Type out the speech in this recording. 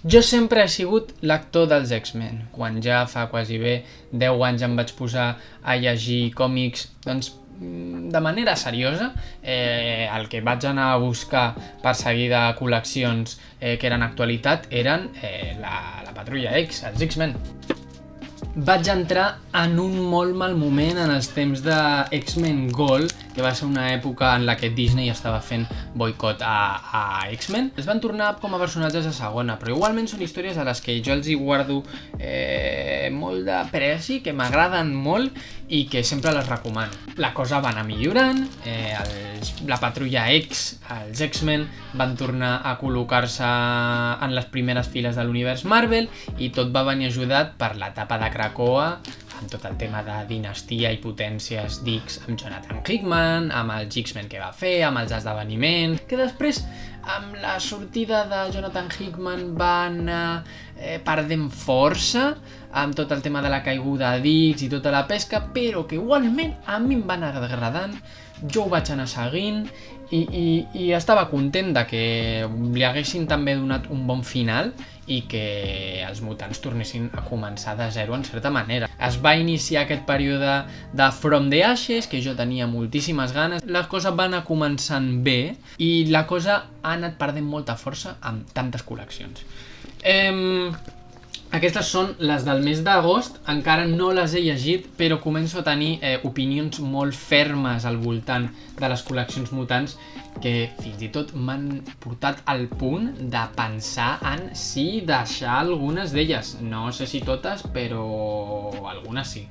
Jo sempre he sigut lector dels X-Men. Quan ja fa quasi bé 10 anys em vaig posar a llegir còmics, doncs de manera seriosa, el que vaig anar a buscar per seguir de col·leccions que eren actualitat eren la Patrulla X, els X-Men. Vaig entrar en un molt mal moment en els temps de X-Men Gold, que va ser una època en la que Disney estava fent boicot a X-Men. Es van tornar com a personatges de segona, però igualment són històries a les que jo els hi guardo molt de preci, que m'agraden molt i que sempre les recomano. La cosa va anar millorant, la Patrulla X, els X-Men, van tornar a col·locar-se en les primeres files de l'univers Marvel i tot va venir ajudat per l'etapa de Krakoa, amb tot el tema de dinastia i potències d'X amb Jonathan Hickman, amb els X-Men que va fer, amb els esdeveniments, que després, amb la sortida de Jonathan Hickman, va anar perdent força amb tot el tema de la caiguda d'X i tota la pesca, però que igualment a mi em van agradant, jo ho vaig anar seguint i estava content de que li haguessin també donat un bon final i que els mutants tornessin a començar de zero en certa manera. Es va iniciar aquest període de From the Ashes, que jo tenia moltíssimes ganes. Les coses van anar començant bé i la cosa ha anat perdent molta força amb tantes col·leccions. Aquestes són les del mes d'agost, encara no les he llegit, però començo a tenir opinions molt fermes al voltant de les col·leccions mutants que fins i tot m'han portat al punt de pensar en si deixar algunes d'elles. No sé si totes, però algunes sí.